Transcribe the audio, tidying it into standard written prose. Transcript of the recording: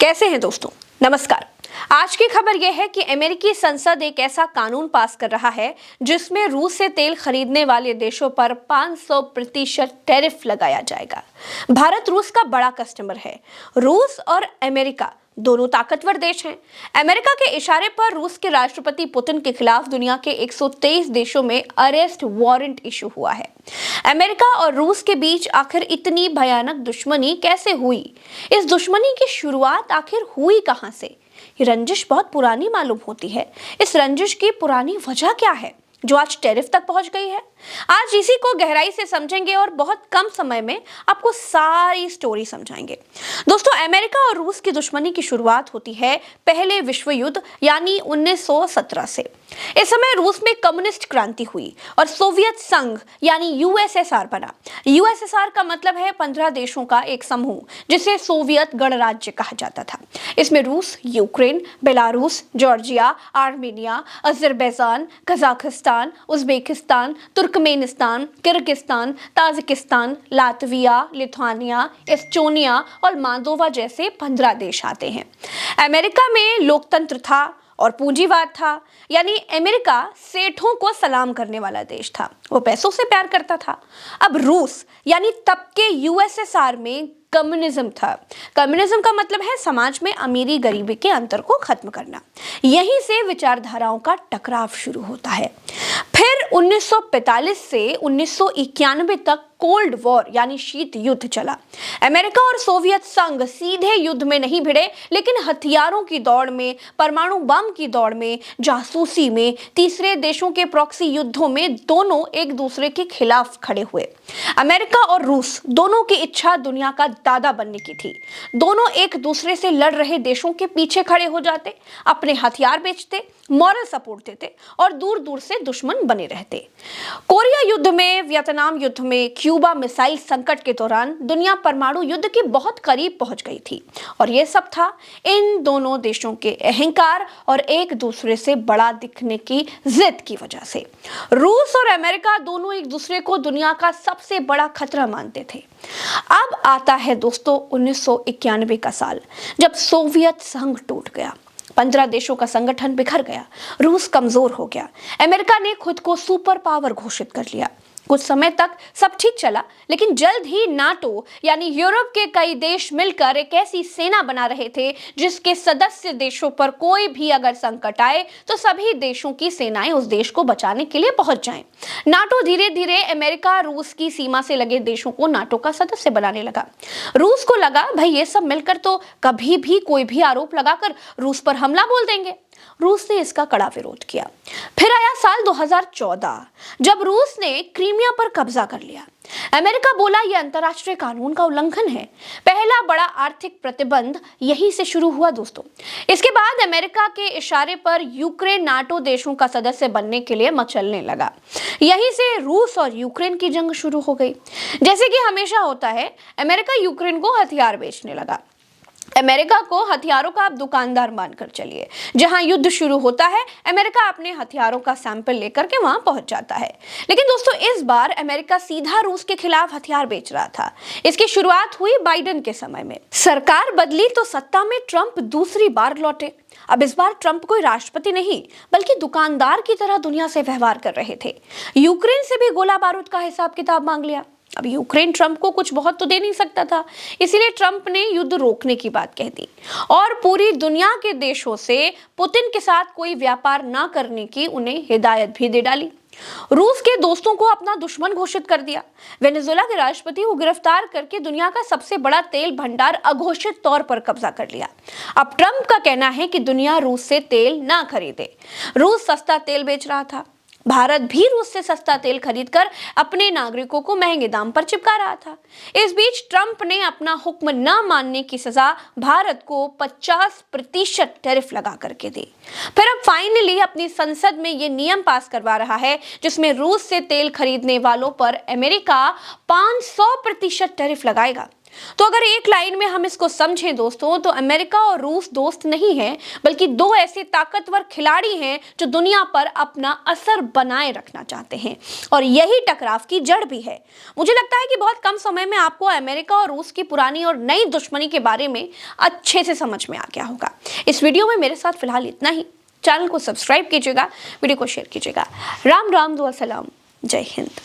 कैसे हैं दोस्तों? नमस्कार। आज की खबर यह है कि अमेरिकी संसद एक ऐसा कानून पास कर रहा है जिसमें रूस से तेल खरीदने वाले देशों पर 500% टैरिफ लगाया जाएगा। भारत रूस का बड़ा कस्टमर है। रूस और अमेरिका दोनों ताकतवर देश हैं। अमेरिका के इशारे पर रूस के राष्ट्रपति पुतिन के खिलाफ दुनिया के 123 देशों में अरेस्ट वारंट इशू हुआ है। अमेरिका और रूस के बीच आखिर इतनी भयानक दुश्मनी कैसे हुई? इस दुश्मनी की शुरुआत आखिर हुई कहां से? ये रंजिश बहुत पुरानी मालूम होती है। इस रंजिश की पुरानी वजह क्या है जो आज टैरिफ तक पहुंच गई है? आज इसी को गहराई से समझेंगे और बहुत कम समय में आपको सारी स्टोरी समझाएंगे। दोस्तों, अमेरिका और रूस की दुश्मनी की शुरुआत होती है पहले विश्व युद्ध यानी 1917 से। इस समय रूस में कम्युनिस्ट क्रांति हुई और सोवियत संघ यानी यूएसएसआर बना। यूएसएसआर का मतलब है 15 देशों का एक समूह जिसे सोवियत गणराज्य कहा जाता था। इसमें रूस, Ukraine, Belarus, Georgia, Armenia, Azerbaijan, Kazakhstan, Uzbekistan, Turkmenistan, Kyrgyzstan, Tajikistan, Latvia, Lithuania, Estonia और मोल्दोवा जैसे 15 देश आते हैं। अमेरिका में लोकतंत्र था और पूंजीवाद था, यानी अमेरिका सेठों को सलाम करने वाला देश था। वो पैसों से प्यार करता था। अब रूस यानी तब के यूएसएसआर में कम्युनिज्म था। कम्युनिज्म का मतलब है समाज में अमीरी गरीबी के अंतर को खत्म करना। यहीं से विचारधाराओं का टकराव शुरू होता है। फिर 1945 से 1991 तक कोल्ड वॉर यानी शीत युद्ध चला। अमेरिका और सोवियत संघ सीधे युद्ध में नहीं भिड़े, लेकिन हथियारों की दौड़ में, परमाणु बम की दौड़ में, जासूसी में, तीसरे देशों के प्रॉक्सी युद्धों में दोनों एक दूसरे के खिलाफ खड़े हुए। अमेरिका और रूस दोनों की इच्छा दुनिया का दादा बनने की थी। दोनों एक दूसरे से लड़ रहे देशों के पीछे खड़े हो जाते, अपने हथियार बेचते, मॉरल सपोर्ट देते और दूर दूर से दुश्मन बने रहते। कोरिया युद्ध में, वियतनाम युद्ध में, क्यूबा मिसाइल संकट के दौरान दुनिया परमाणु युद्ध के बहुत करीब पहुंच गई थी और यह सब था इन दोनों देशों के अहंकार और एक दूसरे से बड़ा दिखने की जिद की वजह से। रूस और अमेरिका दोनों एक दूसरे को दुनिया का सबसे बड़ा खतरा मानते थे। अब आता है दोस्तों 1991 का साल, जब सोवियत संघ टूट गया। 15 देशों का संगठन बिखर गया। रूस कमजोर हो गया। अमेरिका ने खुद को सुपर पावर घोषित कर लिया। कुछ समय तक सब ठीक चला, लेकिन जल्द ही नाटो यानी यूरोप के कई देश मिलकर एक ऐसी सेना बना रहे थे जिसके सदस्य देशों पर कोई भी अगर संकट आए तो सभी देशों की सेनाएं उस देश को बचाने के लिए पहुंच जाएं। नाटो धीरे धीरे अमेरिका रूस की सीमा से लगे देशों को नाटो का सदस्य बनाने लगा। रूस को लगा भाई ये सब मिलकर तो कभी भी कोई भी आरोप लगाकर रूस पर हमला बोल देंगे। रूस ने इसका कड़ा विरोध किया। फिर आया साल 2014, जब रूस ने क्रीमिया पर कब्जा कर लिया। अमेरिका बोला यह अंतर्राष्ट्रीय कानून का उल्लंघन है। पहला बड़ा आर्थिक प्रतिबंध यहीं से शुरू हुआ दोस्तों। इसके बाद अमेरिका के इशारे पर यूक्रेन नाटो देशों का सदस्य बनने के लिए मचलने लगा। यहीं से रूस और यूक्रेन की जंग शुरू हो गई। जैसे कि हमेशा होता है, अमेरिका यूक्रेन को हथियार बेचने लगा। अमेरिका को हथियारों का आप दुकानदार मानकर चलिए। जहां युद्ध शुरू होता है, अमेरिका अपने हथियारों का सैंपल लेकर के वहां पहुंच जाता है। लेकिन दोस्तों, इस बार अमेरिका सीधा रूस के खिलाफ हथियार बेच रहा था। इसकी शुरुआत हुई बाइडेन के समय में। सरकार बदली तो सत्ता में ट्रंप दूसरी बार लौटे। अब इस बार ट्रंप कोई राष्ट्रपति नहीं बल्कि दुकानदार की तरह दुनिया से व्यवहार कर रहे थे। यूक्रेन से भी गोला बारूद का हिसाब किताब मांग लिया। अब यूक्रेन ट्रंप को कुछ बहुत तो दे नहीं सकता था, इसीलिए ट्रंप ने युद्ध रोकने की बात कह दी और पूरी दुनिया के देशों से पुतिन के साथ कोई व्यापार न करने की उन्हें हिदायत भी दे डाली। रूस के दोस्तों को अपना दुश्मन घोषित कर दिया। वेनेजुएला के राष्ट्रपति को गिरफ्तार करके दुनिया का सबसे बड़ा तेल भंडार अघोषित तौर पर कब्जा कर लिया। अब ट्रंप का कहना है कि दुनिया रूस से तेल ना खरीदे। रूस सस्ता तेल बेच रहा था। भारत भी रूस से सस्ता तेल खरीदकर अपने नागरिकों को महंगे दाम पर चिपका रहा था। इस बीच ट्रंप ने अपना हुक्म न मानने की सजा भारत को 50% टैरिफ लगा करके दी। फिर अब फाइनली अपनी संसद में ये नियम पास करवा रहा है जिसमें रूस से तेल खरीदने वालों पर अमेरिका 500% टैरिफ लगाएगा। तो अगर एक लाइन में हम इसको समझें दोस्तों, तो अमेरिका और रूस दोस्त नहीं है, बल्कि दो ऐसे ताकतवर खिलाड़ी हैं जो दुनिया पर अपना असर बनाए रखना चाहते हैं, और यही टकराव की जड़ भी है। मुझे लगता है कि बहुत कम समय में आपको अमेरिका और रूस की पुरानी और नई दुश्मनी के बारे में अच्छे से समझ में आ गया होगा। इस वीडियो में मेरे साथ फिलहाल इतना ही। चैनल को सब्सक्राइब कीजिएगा, वीडियो को शेयर कीजिएगा। राम राम, दुआ सलाम, जय हिंद।